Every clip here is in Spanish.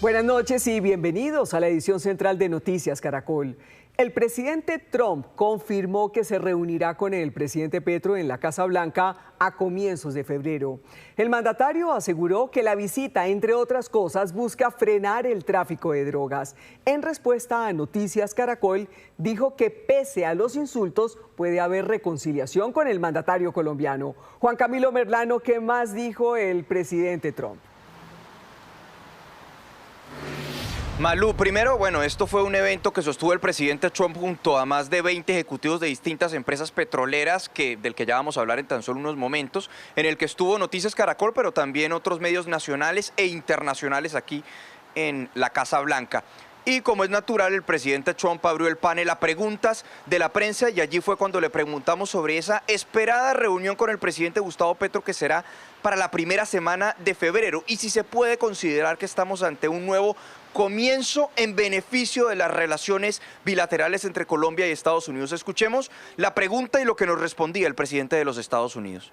Buenas noches y bienvenidos a la edición central de Noticias Caracol. El presidente Trump confirmó que se reunirá con el presidente Petro en la Casa Blanca a comienzos de febrero. El mandatario aseguró que la visita, entre otras cosas, busca frenar el tráfico de drogas. En respuesta a Noticias Caracol, dijo que pese a los insultos puede haber reconciliación con el mandatario colombiano. Juan Camilo Merlano, ¿qué más dijo el presidente Trump? Malú, primero, esto fue un evento que sostuvo el presidente Trump junto a más de 20 ejecutivos de distintas empresas petroleras, del que ya vamos a hablar en tan solo unos momentos, en el que estuvo Noticias Caracol, pero también otros medios nacionales e internacionales aquí en la Casa Blanca. Y como es natural, el presidente Trump abrió el panel a preguntas de la prensa y allí fue cuando le preguntamos sobre esa esperada reunión con el presidente Gustavo Petro que será para la primera semana de febrero y si se puede considerar que estamos ante un nuevo comienzo en beneficio de las relaciones bilaterales entre Colombia y Estados Unidos. Escuchemos la pregunta y lo que nos respondía el presidente de los Estados Unidos.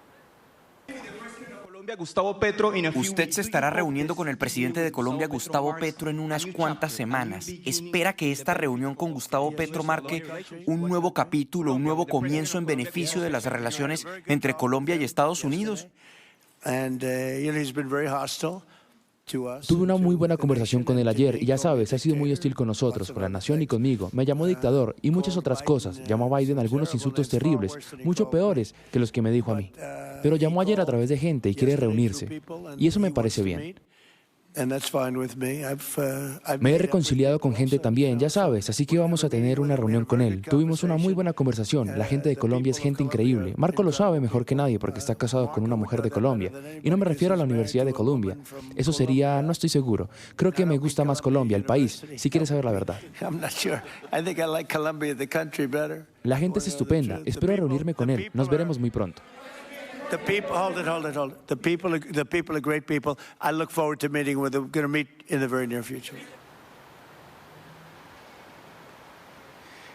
Usted se estará reuniendo con el presidente de Colombia, Gustavo Petro, en unas cuantas semanas. ¿Espera que esta reunión con Gustavo Petro marque un nuevo capítulo, un nuevo comienzo en beneficio de las relaciones entre Colombia y Estados Unidos? Tuve una muy buena conversación con él ayer y ya sabes, ha sido muy hostil con nosotros, con la nación y conmigo. Me llamó dictador y muchas otras cosas. Llamó a Biden algunos insultos terribles, mucho peores que los que me dijo a mí. Pero llamó ayer a través de gente y quiere reunirse. Y eso me parece bien. Me he reconciliado con gente también, ya sabes, así que vamos a tener una reunión con él. Tuvimos una muy buena conversación. La gente de Colombia es gente increíble. Marco lo sabe mejor que nadie porque está casado con una mujer de Colombia. Y no me refiero a la Universidad de Colombia. Eso sería, no estoy seguro. Creo que me gusta más Colombia, el país, si quieres saber la verdad. La gente es estupenda. Espero reunirme con él. Nos veremos muy pronto. The people, hold it. The people are great people. I look forward to meeting with them. Going to meet in the very near future.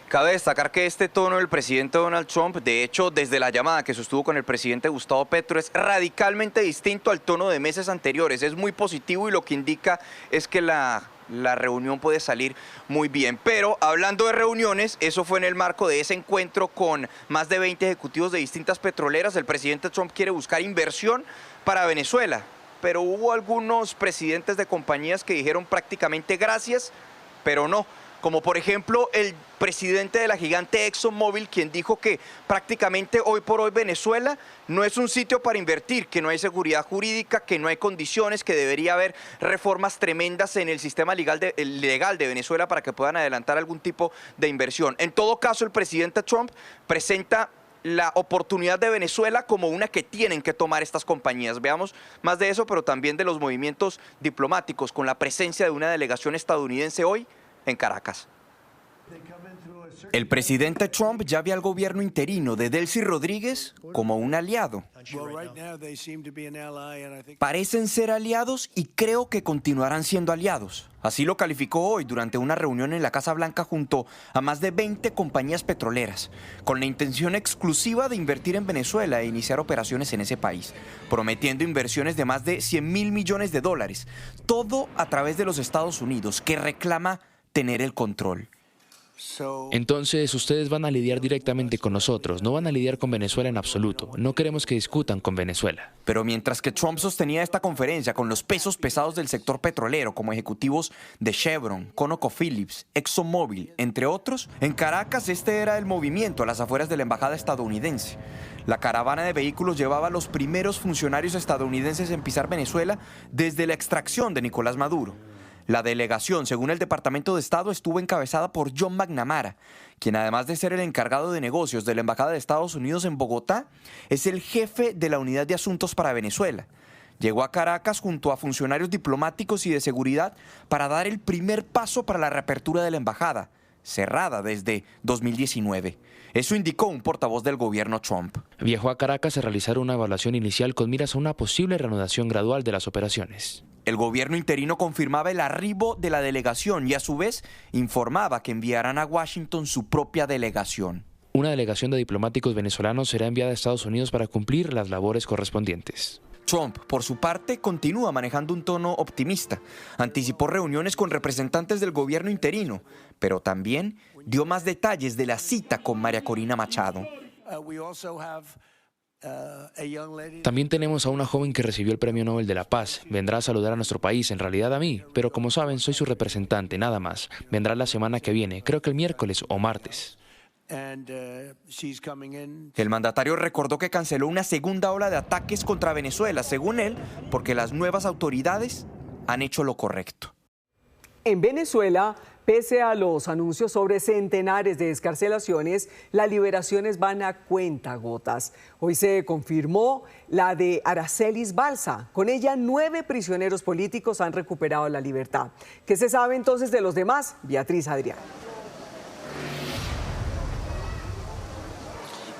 Cabe destacar que este tono del presidente Donald Trump, de hecho, desde la llamada que sostuvo con el presidente Gustavo Petro, es radicalmente distinto al tono de meses anteriores. Es muy positivo y lo que indica es que la reunión puede salir muy bien. Pero hablando de reuniones, eso fue en el marco de ese encuentro con más de 20 ejecutivos de distintas petroleras. El presidente Trump quiere buscar inversión para Venezuela, pero hubo algunos presidentes de compañías que dijeron prácticamente gracias, pero no. Como por ejemplo el presidente de la gigante ExxonMobil, quien dijo que prácticamente hoy por hoy Venezuela no es un sitio para invertir, que no hay seguridad jurídica, que no hay condiciones, que debería haber reformas tremendas en el sistema legal de Venezuela para que puedan adelantar algún tipo de inversión. En todo caso, el presidente Trump presenta la oportunidad de Venezuela como una que tienen que tomar estas compañías. Veamos más de eso, pero también de los movimientos diplomáticos con la presencia de una delegación estadounidense hoy en Caracas. El presidente Trump ya ve al gobierno interino de Delcy Rodríguez como un aliado. Parecen ser aliados y creo que continuarán siendo aliados. Así lo calificó hoy durante una reunión en la Casa Blanca junto a más de 20 compañías petroleras, con la intención exclusiva de invertir en Venezuela e iniciar operaciones en ese país, prometiendo inversiones de más de $100.000 millones, todo a través de los Estados Unidos, que reclama tener el control. Entonces, ustedes van a lidiar directamente con nosotros, no van a lidiar con Venezuela en absoluto. No queremos que discutan con Venezuela. Pero mientras que Trump sostenía esta conferencia con los pesos pesados del sector petrolero, como ejecutivos de Chevron, ConocoPhillips, ExxonMobil, entre otros, en Caracas este era el movimiento a las afueras de la embajada estadounidense. La caravana de vehículos llevaba a los primeros funcionarios estadounidenses en pisar Venezuela desde la extracción de Nicolás Maduro. La delegación, según el Departamento de Estado, estuvo encabezada por John McNamara, quien además de ser el encargado de negocios de la Embajada de Estados Unidos en Bogotá, es el jefe de la Unidad de Asuntos para Venezuela. Llegó a Caracas junto a funcionarios diplomáticos y de seguridad para dar el primer paso para la reapertura de la embajada, cerrada desde 2019. Eso indicó un portavoz del gobierno Trump. Viajó a Caracas a realizar una evaluación inicial con miras a una posible reanudación gradual de las operaciones. El gobierno interino confirmaba el arribo de la delegación y a su vez informaba que enviarán a Washington su propia delegación. Una delegación de diplomáticos venezolanos será enviada a Estados Unidos para cumplir las labores correspondientes. Trump, por su parte, continúa manejando un tono optimista. Anticipó reuniones con representantes del gobierno interino, pero también dio más detalles de la cita con María Corina Machado. También tenemos a una joven que recibió el Premio Nobel de la Paz. Vendrá a saludar a nuestro país, en realidad a mí, pero como saben, soy su representante, nada más. Vendrá la semana que viene, creo que el miércoles o martes. El mandatario recordó que canceló una segunda ola de ataques contra Venezuela, según él, porque las nuevas autoridades han hecho lo correcto. En Venezuela, pese a los anuncios sobre centenares de excarcelaciones, las liberaciones van a cuentagotas. Hoy se confirmó la de Aracelis Balsa. Con ella, 9 prisioneros políticos han recuperado la libertad. ¿Qué se sabe entonces de los demás? Beatriz Adrián.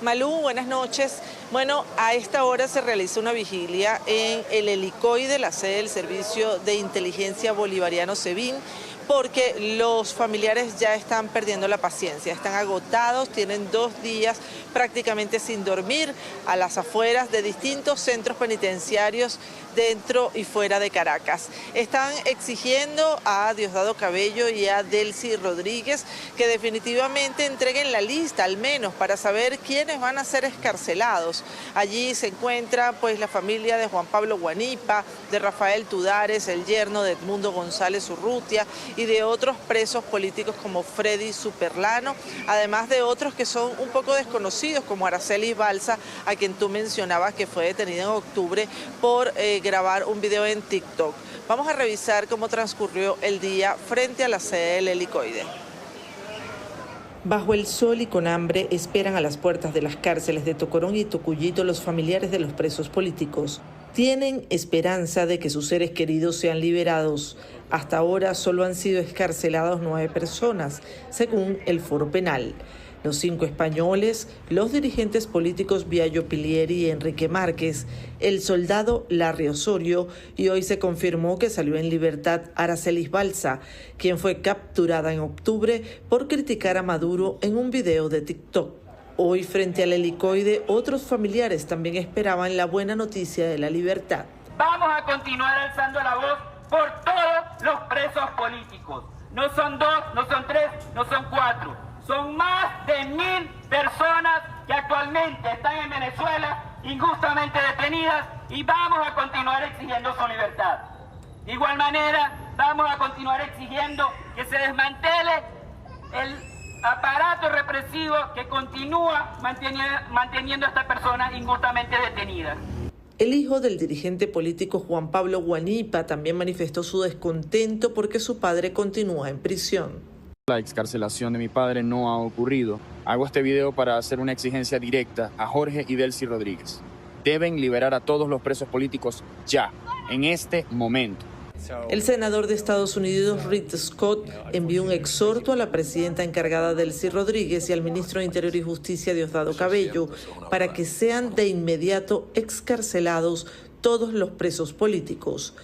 Malú, buenas noches. Bueno, a esta hora se realiza una vigilia en el helicoide, la sede del Servicio de Inteligencia Bolivariano SEBIN, porque los familiares ya están perdiendo la paciencia, están agotados, tienen 2 días prácticamente sin dormir a las afueras de distintos centros penitenciarios dentro y fuera de Caracas. Están exigiendo a Diosdado Cabello y a Delcy Rodríguez que definitivamente entreguen la lista, al menos, para saber quiénes van a ser excarcelados. Allí se encuentra pues la familia de Juan Pablo Guanipa, de Rafael Tudares, el yerno de Edmundo González Urrutia y de otros presos políticos como Freddy Superlano, además de otros que son un poco desconocidos como Aracelis Balsa, a quien tú mencionabas que fue detenida en octubre por grabar un video en TikTok. Vamos a revisar cómo transcurrió el día frente a la sede del helicoide. Bajo el sol y con hambre esperan a las puertas de las cárceles de Tocorón y Tocuyito los familiares de los presos políticos. Tienen esperanza de que sus seres queridos sean liberados. Hasta ahora solo han sido excarcelados 9 personas, según el Foro Penal. Los 5 españoles, los dirigentes políticos Viallo Pilieri y Enrique Márquez, el soldado Larry Osorio, y hoy se confirmó que salió en libertad Aracelis Balsa, quien fue capturada en octubre por criticar a Maduro en un video de TikTok. Hoy, frente al helicoide, otros familiares también esperaban la buena noticia de la libertad. Vamos a continuar alzando la voz por todos los presos políticos. No son 2, no son 3, no son 4. Son más de 1000 personas que actualmente están en Venezuela injustamente detenidas y vamos a continuar exigiendo su libertad. De igual manera, vamos a continuar exigiendo que se desmantele el aparato represivo que continúa manteniendo a estas personas injustamente detenidas. El hijo del dirigente político Juan Pablo Guanipa también manifestó su descontento porque su padre continúa en prisión. La excarcelación de mi padre no ha ocurrido. Hago este video para hacer una exigencia directa a Jorge y Delcy Rodríguez. Deben liberar a todos los presos políticos ya, en este momento. El senador de Estados Unidos, Rick Scott, envió un exhorto a la presidenta encargada Delcy Rodríguez y al ministro de Interior y Justicia, Diosdado Cabello, para que sean de inmediato excarcelados todos los presos políticos.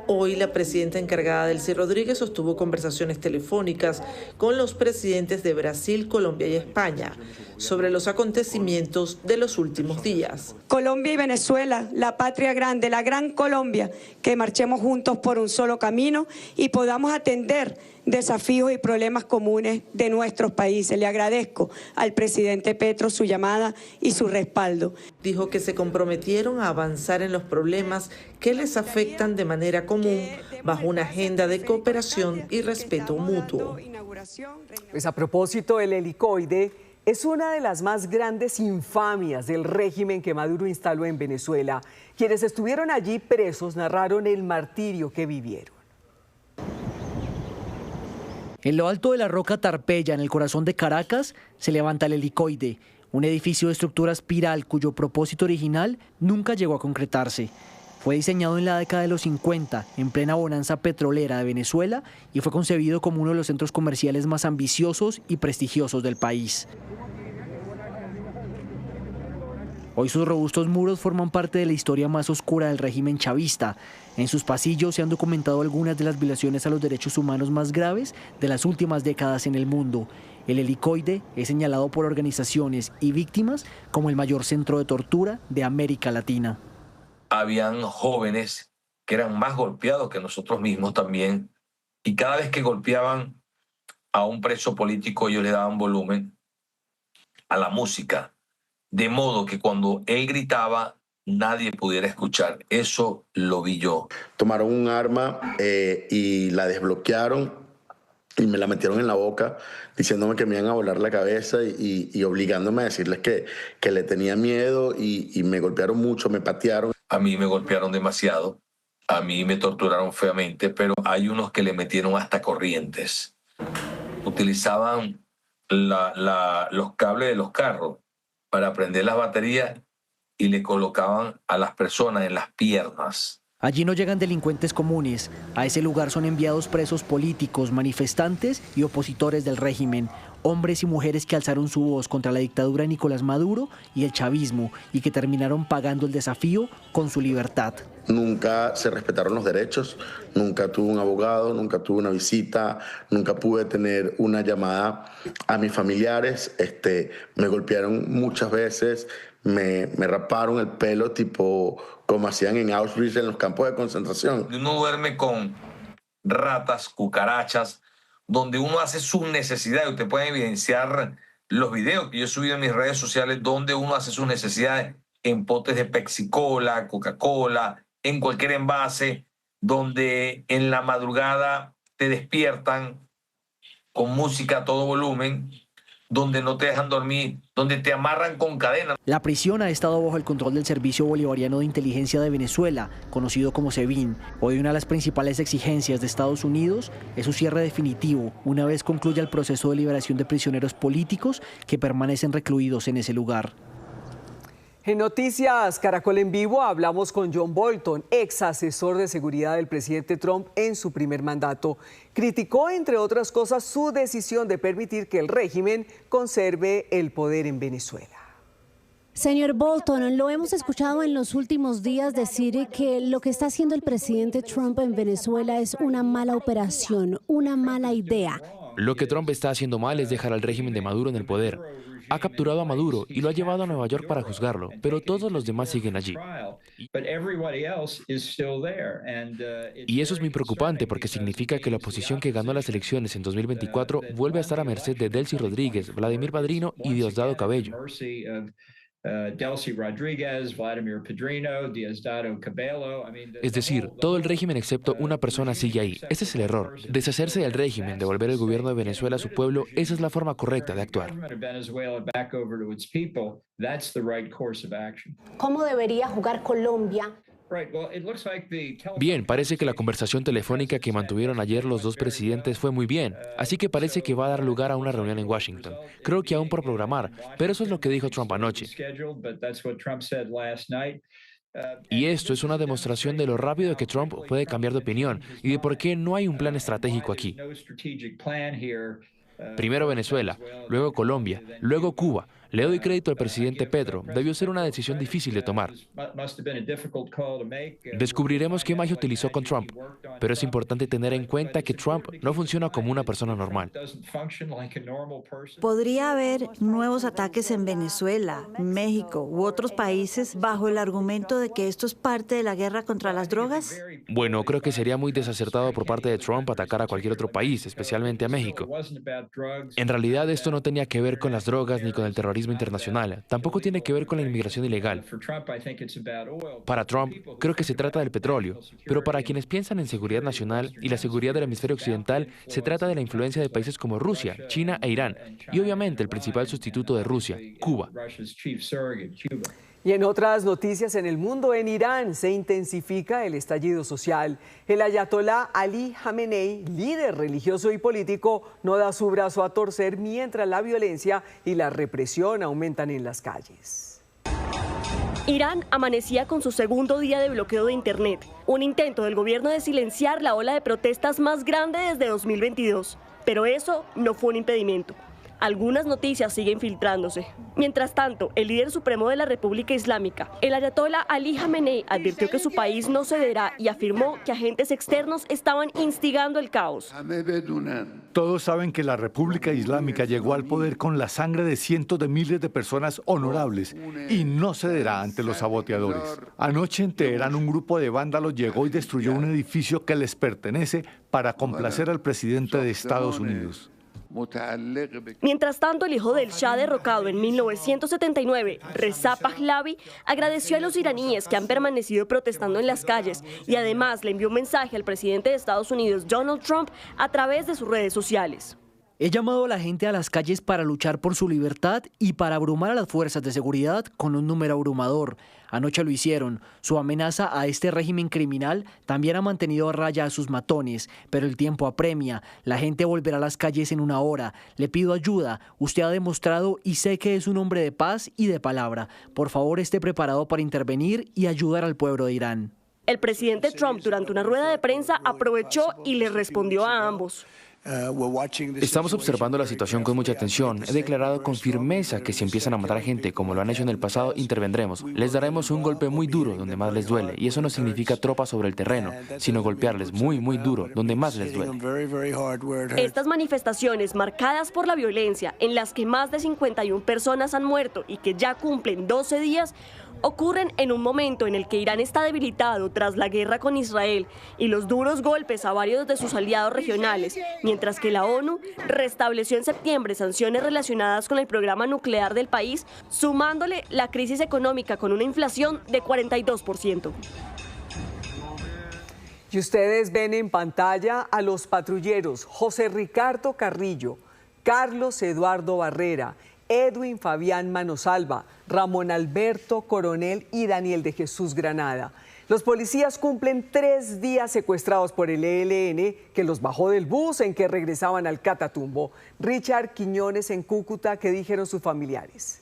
Hoy la presidenta encargada Delcy Rodríguez sostuvo conversaciones telefónicas con los presidentes de Brasil, Colombia y España sobre los acontecimientos de los últimos días. Colombia y Venezuela, la patria grande, la gran Colombia, que marchemos juntos por un solo camino y podamos atender desafíos y problemas comunes de nuestros países. Le agradezco al presidente Petro su llamada y su respaldo. Dijo que se comprometieron a avanzar en los problemas que les afectan de manera común bajo una agenda de cooperación y respeto mutuo. Pues a propósito, el helicoide es una de las más grandes infamias del régimen que Maduro instaló en Venezuela. Quienes estuvieron allí presos narraron el martirio que vivieron. En lo alto de la roca Tarpeya, en el corazón de Caracas, se levanta el helicoide, un edificio de estructura espiral cuyo propósito original nunca llegó a concretarse. Fue diseñado en la década de los 50, en plena bonanza petrolera de Venezuela, y fue concebido como uno de los centros comerciales más ambiciosos y prestigiosos del país. Hoy sus robustos muros forman parte de la historia más oscura del régimen chavista. En sus pasillos se han documentado algunas de las violaciones a los derechos humanos más graves de las últimas décadas en el mundo. El helicoide es señalado por organizaciones y víctimas como el mayor centro de tortura de América Latina. habían jóvenes que eran más golpeados que nosotros mismos también, y cada vez que golpeaban a un preso político ellos le daban volumen a la música, de modo que cuando él gritaba nadie pudiera escuchar. Eso lo vi yo. Tomaron un arma y la desbloquearon y me la metieron en la boca diciéndome que me iban a volar la cabeza y obligándome a decirles que le tenía miedo y me golpearon mucho, me patearon. A mí me golpearon demasiado, a mí me torturaron feamente, pero hay unos que le metieron hasta corrientes. Utilizaban los cables de los carros para prender las baterías y le colocaban a las personas en las piernas. Allí no llegan delincuentes comunes. A ese lugar son enviados presos políticos, manifestantes y opositores del régimen. Hombres y mujeres que alzaron su voz contra la dictadura de Nicolás Maduro y el chavismo y que terminaron pagando el desafío con su libertad. Nunca se respetaron los derechos, nunca tuve un abogado, nunca tuve una visita, nunca pude tener una llamada a mis familiares. Me golpearon muchas veces, me raparon el pelo tipo como hacían en Auschwitz en los campos de concentración. Uno duerme con ratas, cucarachas, donde uno hace sus necesidades. Usted puede evidenciar los videos que yo he subido en mis redes sociales donde uno hace sus necesidades en potes de Pepsi-Cola, Coca-Cola, en cualquier envase, donde en la madrugada te despiertan con música a todo volumen, donde no te dejan dormir, donde te amarran con cadenas. La prisión ha estado bajo el control del Servicio Bolivariano de Inteligencia de Venezuela, conocido como SEBIN. Hoy una de las principales exigencias de Estados Unidos es su cierre definitivo, una vez concluya el proceso de liberación de prisioneros políticos que permanecen recluidos en ese lugar. En Noticias Caracol en Vivo hablamos con John Bolton, ex asesor de seguridad del presidente Trump en su primer mandato. Criticó, entre otras cosas, su decisión de permitir que el régimen conserve el poder en Venezuela. Señor Bolton, lo hemos escuchado en los últimos días decir que lo que está haciendo el presidente Trump en Venezuela es una mala operación, una mala idea. Lo que Trump está haciendo mal es dejar al régimen de Maduro en el poder. Ha capturado a Maduro y lo ha llevado a Nueva York para juzgarlo, pero todos los demás siguen allí. Y eso es muy preocupante porque significa que la oposición que ganó las elecciones en 2024 vuelve a estar a merced de Delcy Rodríguez, Vladimir Padrino y Diosdado Cabello. Es decir, todo el régimen excepto una persona sigue ahí. Ese es el error. Deshacerse del régimen, devolver el gobierno de Venezuela a su pueblo, esa es la forma correcta de actuar. ¿Cómo debería jugar Colombia? Bien, parece que la conversación telefónica que mantuvieron ayer los dos presidentes fue muy bien, así que parece que va a dar lugar a una reunión en Washington. Creo que aún por programar, pero eso es lo que dijo Trump anoche. Y esto es una demostración de lo rápido que Trump puede cambiar de opinión y de por qué no hay un plan estratégico aquí. Primero Venezuela, luego Colombia, luego Cuba. Le doy crédito al presidente Petro. Debió ser una decisión difícil de tomar. Descubriremos qué magia utilizó con Trump, pero es importante tener en cuenta que Trump no funciona como una persona normal. ¿Podría haber nuevos ataques en Venezuela, México u otros países bajo el argumento de que esto es parte de la guerra contra las drogas? Bueno, creo que sería muy desacertado por parte de Trump atacar a cualquier otro país, especialmente a México. En realidad, esto no tenía que ver con las drogas ni con el terrorismo internacional. Tampoco tiene que ver con la inmigración ilegal. Para Trump, creo que se trata del petróleo, pero para quienes piensan en seguridad nacional y la seguridad del hemisferio occidental, se trata de la influencia de países como Rusia, China e Irán, y obviamente el principal sustituto de Rusia, Cuba. Y en otras noticias en el mundo, en Irán se intensifica el estallido social. El ayatolá Ali Khamenei, líder religioso y político, no da su brazo a torcer mientras la violencia y la represión aumentan en las calles. Irán amanecía con su segundo día de bloqueo de Internet, un intento del gobierno de silenciar la ola de protestas más grande desde 2022. Pero eso no fue un impedimento. algunas noticias siguen filtrándose. Mientras tanto, el líder supremo de la República Islámica, el ayatolá Ali Jamenei, advirtió que su país no cederá y afirmó que agentes externos estaban instigando el caos. Todos saben que la República Islámica llegó al poder con la sangre de cientos de miles de personas honorables y no cederá ante los saboteadores. Anoche en Teherán un grupo de vándalos llegó y destruyó un edificio que les pertenece para complacer al presidente de Estados Unidos. Mientras tanto, el hijo del Shah derrocado en 1979, Reza Pahlavi, agradeció a los iraníes que han permanecido protestando en las calles y además le envió un mensaje al presidente de Estados Unidos, Donald Trump, a través de sus redes sociales. He llamado a la gente a las calles para luchar por su libertad y para abrumar a las fuerzas de seguridad con un número abrumador. Anoche lo hicieron. Su amenaza a este régimen criminal también ha mantenido a raya a sus matones, pero el tiempo apremia. La gente volverá a las calles en una hora. Le pido ayuda. Usted ha demostrado y sé que es un hombre de paz y de palabra. Por favor, esté preparado para intervenir y ayudar al pueblo de Irán. El presidente Trump, durante una rueda de prensa, aprovechó y le respondió a ambos. Estamos observando la situación con mucha atención. He declarado con firmeza que si empiezan a matar gente como lo han hecho en el pasado, intervendremos. Les daremos un golpe muy duro donde más les duele. Y eso no significa tropas sobre el terreno, sino golpearles muy, muy duro donde más les duele. Estas manifestaciones marcadas por la violencia, en las que más de 51 personas han muerto y que ya cumplen 12 días, ocurren en un momento en el que Irán está debilitado tras la guerra con Israel y los duros golpes a varios de sus aliados regionales, mientras que la ONU restableció en septiembre sanciones relacionadas con el programa nuclear del país, sumándole la crisis económica con una inflación de 42%. Y ustedes ven en pantalla a los patrulleros José Ricardo Carrillo, Carlos Eduardo Barrera, Edwin Fabián Manosalva, Ramón Alberto Coronel y Daniel de Jesús Granada. Los policías cumplen 3 días secuestrados por el ELN, que los bajó del bus en que regresaban al Catatumbo. Richard Quiñones en Cúcuta, ¿qué dijeron sus familiares?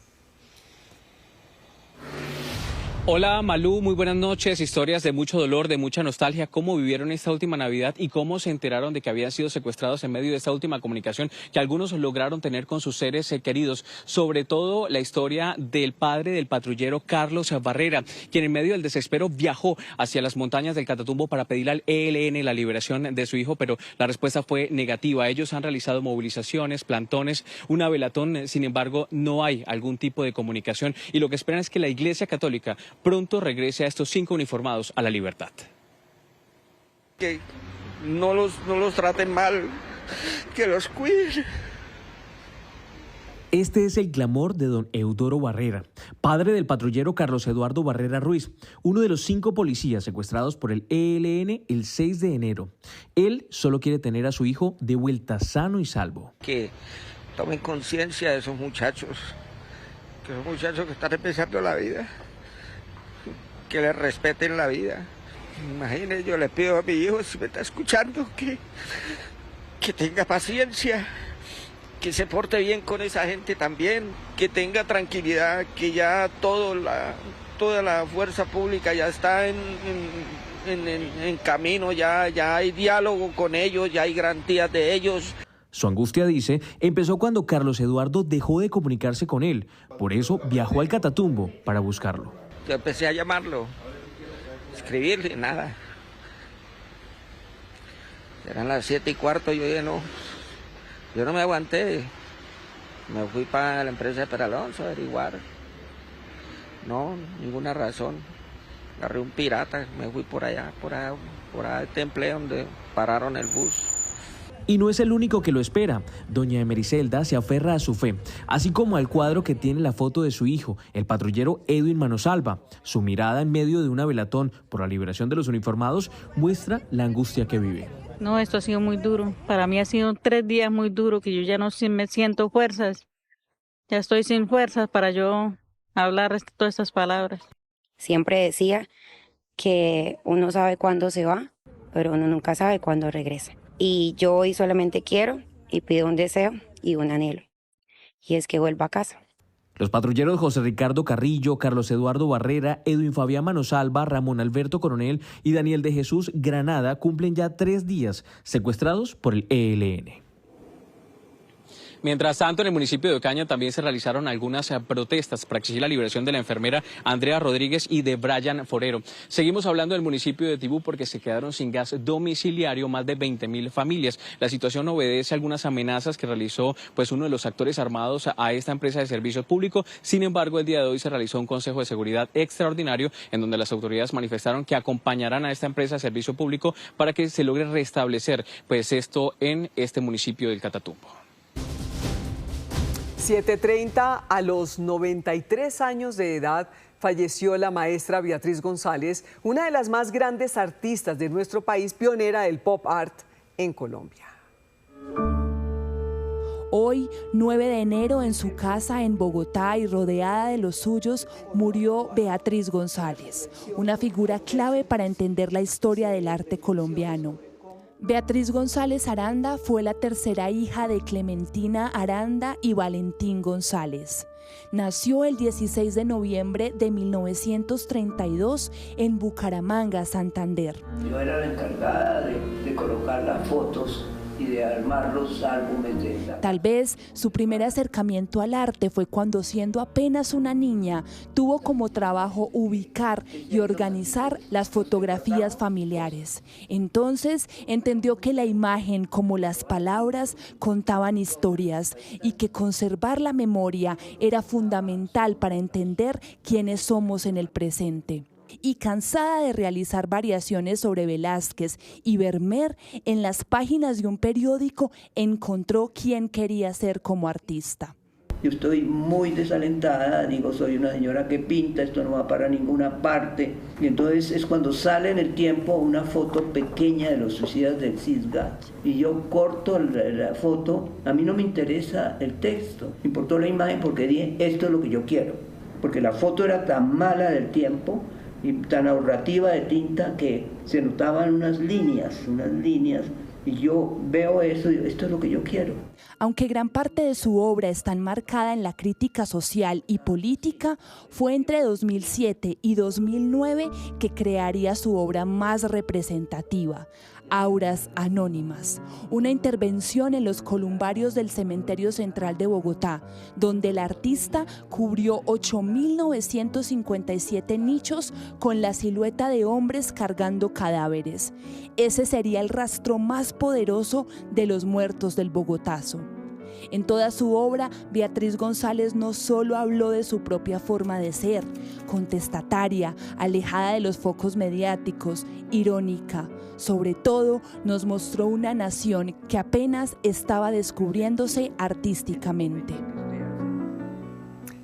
Hola Malú, muy buenas noches. Historias de mucho dolor, de mucha nostalgia. ¿Cómo vivieron esta última Navidad y cómo se enteraron de que habían sido secuestrados en medio de esta última comunicación que algunos lograron tener con sus seres queridos? Sobre todo la historia del padre del patrullero Carlos Barrera, quien en medio del desespero viajó hacia las montañas del Catatumbo para pedir al ELN la liberación de su hijo, pero la respuesta fue negativa. Ellos han realizado movilizaciones, plantones, una velatón, sin embargo no hay algún tipo de comunicación y lo que esperan es que la Iglesia Católica pronto regrese a estos 5 uniformados a la libertad. Que no los traten mal, que los cuiden. Este es el clamor de don Eudoro Barrera, padre del patrullero Carlos Eduardo Barrera Ruiz, uno de los 5 policías secuestrados por el ELN el 6 de enero. Él solo quiere tener a su hijo de vuelta sano y salvo. Que tomen conciencia de esos muchachos que están empezando la vida. Que les respeten la vida. Imagínense, yo le pido a mi hijo, si me está escuchando, que tenga paciencia, que se porte bien con esa gente también, que tenga tranquilidad, que ya toda la fuerza pública ya está en camino, ya hay diálogo con ellos, ya hay garantías de ellos. Su angustia, dice, empezó cuando Carlos Eduardo dejó de comunicarse con él. Por eso viajó al Catatumbo para buscarlo. Yo empecé a llamarlo, escribirle, nada. Eran las 7:15, yo dije, yo no me aguanté. Me fui para la empresa de Peralonso a averiguar. No, ninguna razón. Agarré un pirata, me fui por allá al Temple donde pararon el bus. Y no es el único que lo espera. Doña Emericelda se aferra a su fe, así como al cuadro que tiene la foto de su hijo, el patrullero Edwin Manosalva. Su mirada en medio de una velatón por la liberación de los uniformados muestra la angustia que vive. No, esto ha sido muy duro. Para mí ha sido 3 días muy duros, que yo ya no me siento fuerzas. Ya estoy sin fuerzas para yo hablar todas estas palabras. Siempre decía que uno sabe cuándo se va, pero uno nunca sabe cuándo regresa. Y yo hoy solamente quiero y pido un deseo y un anhelo, y es que vuelva a casa. Los patrulleros José Ricardo Carrillo, Carlos Eduardo Barrera, Edwin Fabián Manosalva, Ramón Alberto Coronel y Daniel de Jesús Granada cumplen ya 3 días secuestrados por el ELN. Mientras tanto, en el municipio de Ocaña también se realizaron algunas protestas para exigir la liberación de la enfermera Andrea Rodríguez y de Brian Forero. Seguimos hablando del municipio de Tibú porque se quedaron sin gas domiciliario más de 20.000 familias. La situación obedece a algunas amenazas que realizó uno de los actores armados a esta empresa de servicios públicos. Sin embargo, el día de hoy se realizó un consejo de seguridad extraordinario en donde las autoridades manifestaron que acompañarán a esta empresa de servicio público para que se logre restablecer esto en este municipio del Catatumbo. 7:30, a los 93 años de edad, falleció la maestra Beatriz González, una de las más grandes artistas de nuestro país, pionera del pop art en Colombia. Hoy, 9 de enero, en su casa en Bogotá y rodeada de los suyos, murió Beatriz González, una figura clave para entender la historia del arte colombiano. Beatriz González Aranda fue la tercera hija de Clementina Aranda y Valentín González. Nació el 16 de noviembre de 1932 en Bucaramanga, Santander. Yo era la encargada de colocar las fotos y de armar los álbumes de ella. Tal vez su primer acercamiento al arte fue cuando, siendo apenas una niña, tuvo como trabajo ubicar y organizar las fotografías familiares. Entonces entendió que la imagen, como las palabras, contaban historias y que conservar la memoria era fundamental para entender quiénes somos en el presente. Y cansada de realizar variaciones sobre Velázquez y Vermeer, en las páginas de un periódico encontró quién quería ser como artista. Yo estoy muy desalentada, digo, soy una señora que pinta, esto no va para ninguna parte. Y entonces es cuando sale en El Tiempo una foto pequeña de los suicidas del CISGAT. Y yo corto la foto, a mí no me interesa el texto, me importó la imagen porque dije, esto es lo que yo quiero. Porque la foto era tan mala del Tiempo y tan ahorrativa de tinta que se notaban unas líneas, y yo veo eso y digo, esto es lo que yo quiero. Aunque gran parte de su obra está enmarcada en la crítica social y política, fue entre 2007 y 2009 que crearía su obra más representativa, Auras Anónimas, una intervención en los columbarios del Cementerio Central de Bogotá, donde el artista cubrió 8.957 nichos con la silueta de hombres cargando cadáveres. Ese sería el rastro más poderoso de los muertos del Bogotazo. En toda su obra, Beatriz González no solo habló de su propia forma de ser, contestataria, alejada de los focos mediáticos, irónica. Sobre todo, nos mostró una nación que apenas estaba descubriéndose artísticamente.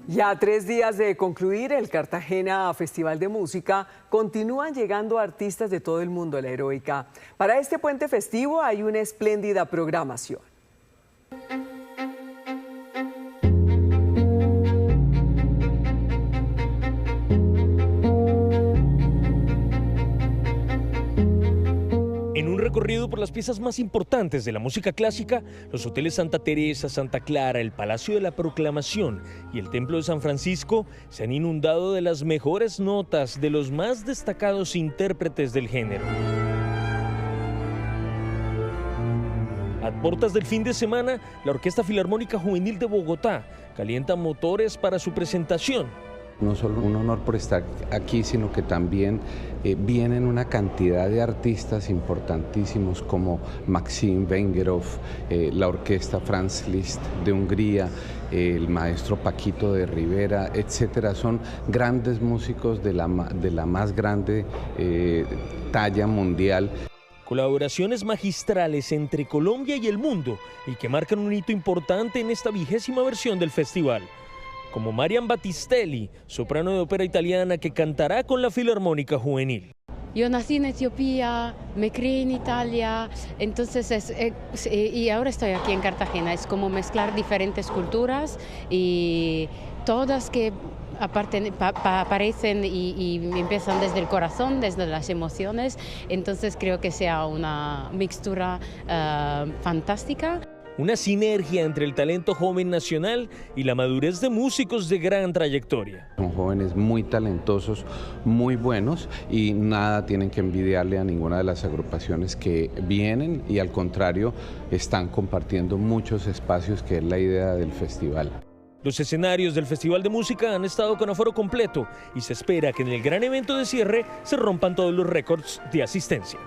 Ya a 3 días de concluir el Cartagena Festival de Música, continúan llegando artistas de todo el mundo a la Heroica. Para este puente festivo hay una espléndida programación. En un recorrido por las piezas más importantes de la música clásica, los hoteles Santa Teresa, Santa Clara, el Palacio de la Proclamación y el Templo de San Francisco se han inundado de las mejores notas de los más destacados intérpretes del género. A puertas del fin de semana, la Orquesta Filarmónica Juvenil de Bogotá calienta motores para su presentación. No solo un honor por estar aquí, sino que también vienen una cantidad de artistas importantísimos como Maxim Vengerov, la orquesta Franz Liszt de Hungría, el maestro Paquito de Rivera, etcétera. Son grandes músicos de la más grande talla mundial. Colaboraciones magistrales entre Colombia y el mundo y que marcan un hito importante en esta 20ª versión del festival. Como Marian Battistelli, soprano de ópera italiana que cantará con la Filarmónica Juvenil. Yo nací en Etiopía, me crié en Italia, entonces y ahora estoy aquí en Cartagena. Es como mezclar diferentes culturas y todas que aparecen y empiezan desde el corazón, desde las emociones. Entonces creo que sea una mixtura fantástica. una sinergia entre el talento joven nacional y la madurez de músicos de gran trayectoria. Son jóvenes muy talentosos, muy buenos y nada tienen que envidiarle a ninguna de las agrupaciones que vienen y al contrario están compartiendo muchos espacios, que es la idea del festival. Los escenarios del Festival de Música han estado con aforo completo y se espera que en el gran evento de cierre se rompan todos los récords de asistencia.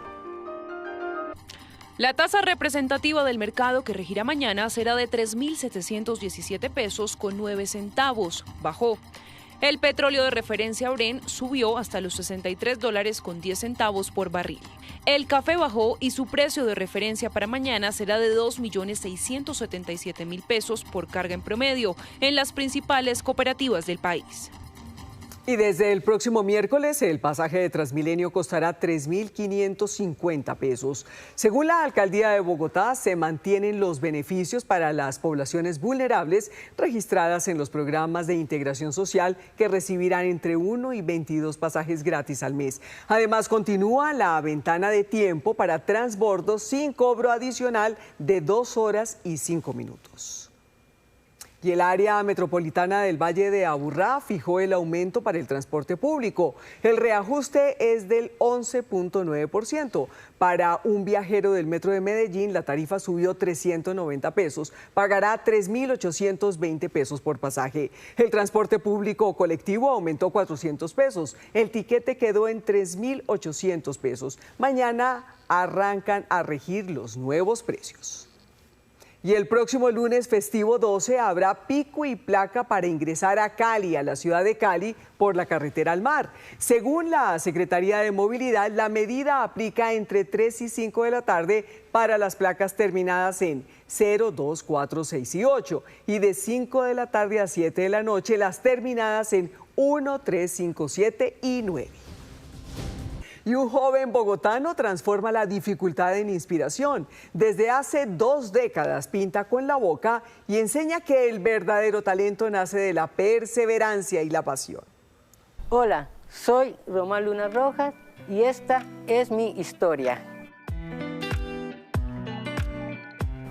La tasa representativa del mercado que regirá mañana será de 3.717 pesos con 9 centavos. Bajó. El petróleo de referencia Brent subió hasta los $63 con 10 centavos por barril. El café bajó y su precio de referencia para mañana será de 2.677.000 pesos por carga en promedio en las principales cooperativas del país. Y desde el próximo miércoles, el pasaje de Transmilenio costará 3.550 pesos. Según la Alcaldía de Bogotá, se mantienen los beneficios para las poblaciones vulnerables registradas en los programas de integración social, que recibirán entre 1 y 22 pasajes gratis al mes. Además, continúa la ventana de tiempo para transbordos sin cobro adicional de 2 horas y 5 minutos. Y el área metropolitana del Valle de Aburrá fijó el aumento para el transporte público. El reajuste es del 11.9%. Para un viajero del metro de Medellín, la tarifa subió 390 pesos. Pagará 3.820 pesos por pasaje. El transporte público colectivo aumentó 400 pesos. El tiquete quedó en 3.800 pesos. Mañana arrancan a regir los nuevos precios. Y el próximo lunes festivo 12 habrá pico y placa para ingresar a Cali, a la ciudad de Cali, por la carretera al mar. Según la Secretaría de Movilidad, la medida aplica entre 3 y 5 de la tarde para las placas terminadas en 0, 2, 4, 6 y 8, y de 5 de la tarde a 7 de la noche las terminadas en 1, 3, 5, 7 y 9. Y un joven bogotano transforma la dificultad en inspiración. Desde hace 2 décadas pinta con la boca y enseña que el verdadero talento nace de la perseverancia y la pasión. Hola, soy Román Luna Rojas y esta es mi historia.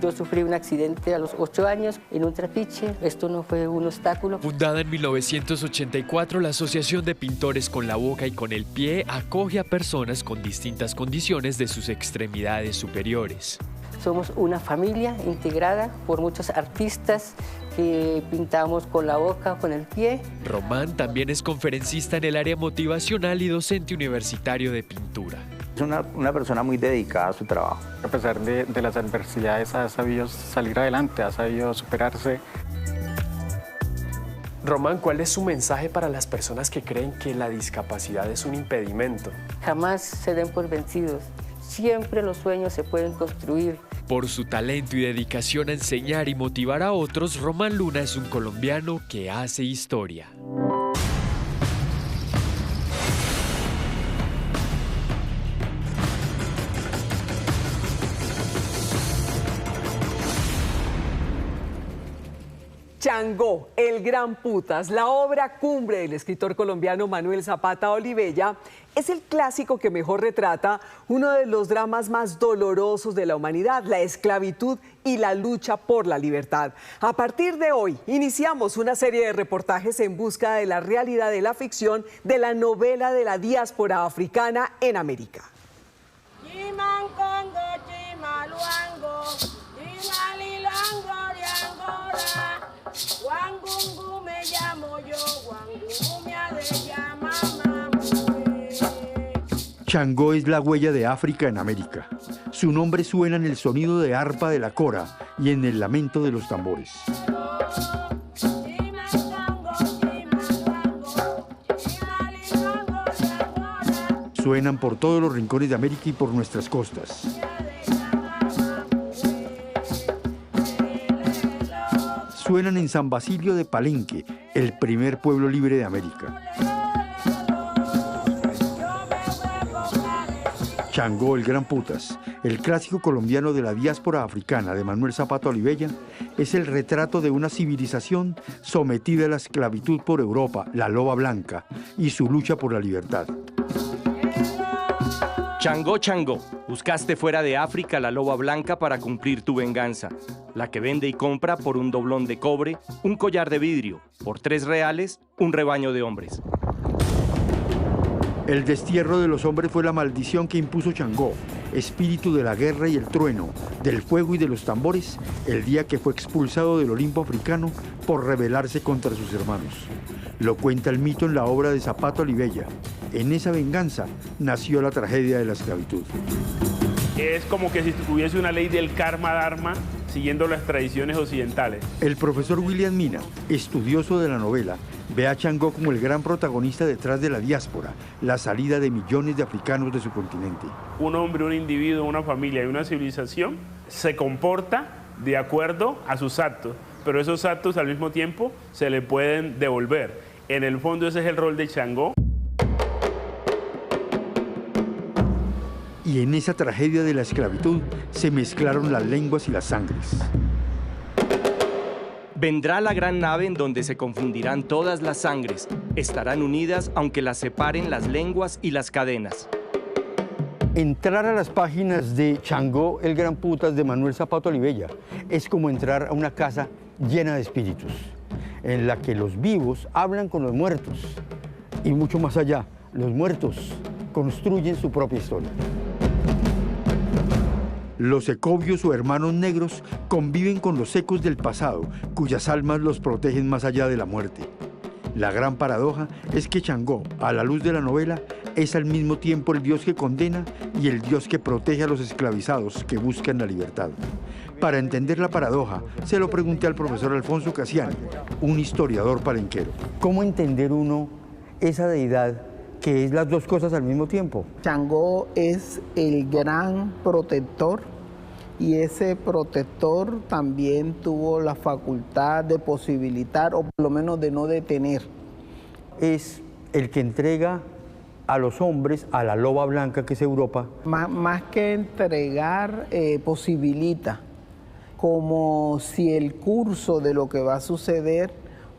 Yo sufrí un accidente a los 8 años en un trapiche. Esto no fue un obstáculo. Fundada en 1984, la Asociación de Pintores con la Boca y con el Pie acoge a personas con distintas condiciones de sus extremidades superiores. Somos una familia integrada por muchos artistas que pintamos con la boca, con el pie. Román también es conferencista en el área motivacional y docente universitario de pintura. Es una persona muy dedicada a su trabajo. A pesar de las adversidades, ha sabido salir adelante, ha sabido superarse. Román, ¿cuál es su mensaje para las personas que creen que la discapacidad es un impedimento? Jamás se den por vencidos. Siempre los sueños se pueden construir. Por su talento y dedicación a enseñar y motivar a otros, Román Luna es un colombiano que hace historia. Changó, el gran putas, la obra cumbre del escritor colombiano Manuel Zapata Olivella, es el clásico que mejor retrata uno de los dramas más dolorosos de la humanidad, la esclavitud y la lucha por la libertad. A partir de hoy, iniciamos una serie de reportajes en busca de la realidad de la ficción de la novela de la diáspora africana en América. Wangungu me llamo yo, Wangungu me ha de llamar Changó es la huella de África en América. Su nombre suena en el sonido de arpa de la cora y en el lamento de los tambores. Suenan por todos los rincones de América y por nuestras costas. Suenan en San Basilio de Palenque, el primer pueblo libre de América. Changó, el gran putas, el clásico colombiano de la diáspora africana de Manuel Zapata Olivella, es el retrato de una civilización sometida a la esclavitud por Europa, la loba blanca, y su lucha por la libertad. Changó, Changó, buscaste fuera de África la loba blanca para cumplir tu venganza, la que vende y compra por un doblón de cobre, un collar de vidrio, por 3 reales, un rebaño de hombres. El destierro de los hombres fue la maldición que impuso Changó, espíritu de la guerra y el trueno, del fuego y de los tambores, el día que fue expulsado del Olimpo africano por rebelarse contra sus hermanos. Lo cuenta el mito en la obra de Zapato Olivella. En esa venganza nació la tragedia de la esclavitud. Es como que si hubiese una ley del karma dharma siguiendo las tradiciones occidentales. El profesor William Mina, estudioso de la novela, ve a Changó como el gran protagonista detrás de la diáspora, la salida de millones de africanos de su continente. Un hombre, un individuo, una familia y una civilización se comporta de acuerdo a sus actos, pero esos actos al mismo tiempo se le pueden devolver. En el fondo ese es el rol de Changó. Y en esa tragedia de la esclavitud se mezclaron las lenguas y las sangres. Vendrá la gran nave en donde se confundirán todas las sangres. Estarán unidas aunque las separen las lenguas y las cadenas. Entrar a las páginas de Changó, el gran putas de Manuel Zapato Olivella es como entrar a una casa llena de espíritus, en la que los vivos hablan con los muertos. Y mucho más allá, los muertos construyen su propia historia. Los ecobios o hermanos negros conviven con los ecos del pasado, cuyas almas los protegen más allá de la muerte. La gran paradoja es que Changó, a la luz de la novela, es al mismo tiempo el dios que condena y el dios que protege a los esclavizados que buscan la libertad. Para entender la paradoja, se lo pregunté al profesor Alfonso Casiani, un historiador palenquero. ¿Cómo entender uno esa deidad que es las dos cosas al mismo tiempo? Changó es el gran protector y ese protector también tuvo la facultad de posibilitar o por lo menos de no detener. Es el que entrega a los hombres a la loba blanca que es Europa. Más que entregar, posibilita, como si el curso de lo que va a suceder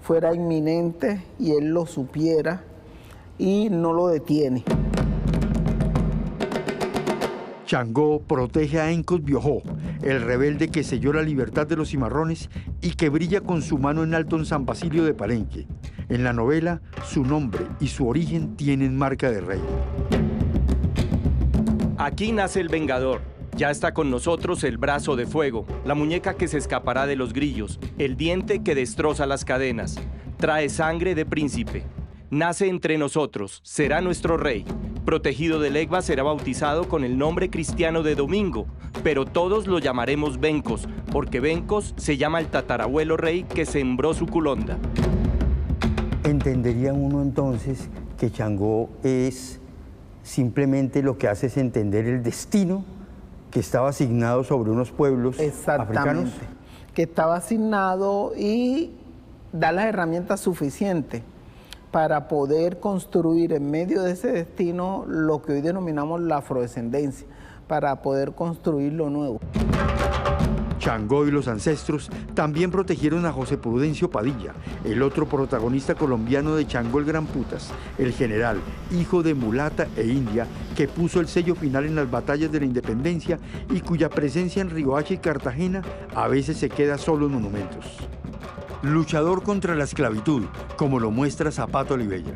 fuera inminente y él lo supiera y no lo detiene. Changó protege a Encos Biojó, el rebelde que selló la libertad de los cimarrones y que brilla con su mano en alto en San Basilio de Palenque. En la novela, su nombre y su origen tienen marca de rey. Aquí nace el Vengador. Ya está con nosotros el brazo de fuego, la muñeca que se escapará de los grillos, el diente que destroza las cadenas. Trae sangre de príncipe. Nace entre nosotros, será nuestro rey. Protegido de Legba será bautizado con el nombre cristiano de Domingo, pero todos lo llamaremos Bencos, porque Bencos se llama el tatarabuelo rey que sembró su culonda. Entendería uno entonces que Changó es simplemente lo que hace es entender el destino que estaba asignado sobre unos pueblos africanos. Que estaba asignado y da las herramientas suficientes para poder construir en medio de ese destino lo que hoy denominamos la afrodescendencia, para poder construir lo nuevo. Changó y los ancestros también protegieron a José Prudencio Padilla, el otro protagonista colombiano de Changó el Gran Putas, el general, hijo de mulata e india, que puso el sello final en las batallas de la independencia y cuya presencia en Riohacha y Cartagena a veces se queda solo en monumentos. Luchador contra la esclavitud, como lo muestra Zapato Olivella.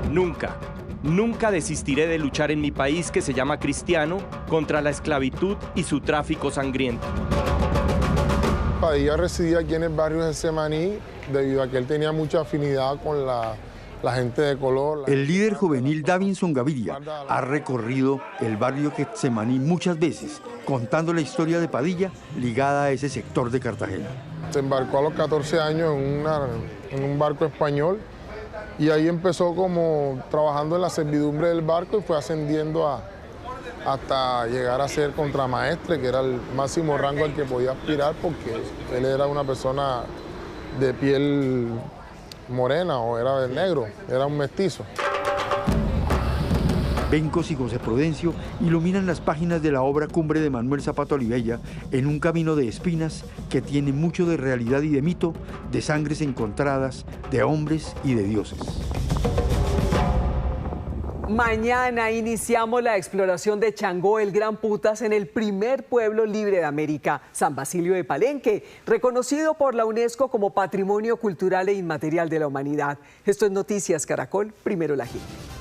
Nunca, nunca desistiré de luchar en mi país que se llama cristiano contra la esclavitud y su tráfico sangriento. Padilla residía aquí en el barrio de Getsemaní debido a que él tenía mucha afinidad con la gente de color. El líder juvenil Davinson Gaviria ha recorrido el barrio Getsemaní muchas veces, contando la historia de Padilla ligada a ese sector de Cartagena. Se embarcó a los 14 años en un barco español y ahí empezó como trabajando en la servidumbre del barco y fue ascendiendo hasta llegar a ser contramaestre, que era el máximo rango al que podía aspirar porque él era una persona de piel morena o era de negro, era un mestizo. Bencos y José Prudencio iluminan las páginas de la obra Cumbre de Manuel Zapato Olivella en un camino de espinas que tiene mucho de realidad y de mito, de sangres encontradas, de hombres y de dioses. Mañana iniciamos la exploración de Changó, el Gran Putas, en el primer pueblo libre de América, San Basilio de Palenque, reconocido por la UNESCO como Patrimonio Cultural e Inmaterial de la Humanidad. Esto es Noticias Caracol, primero la gente.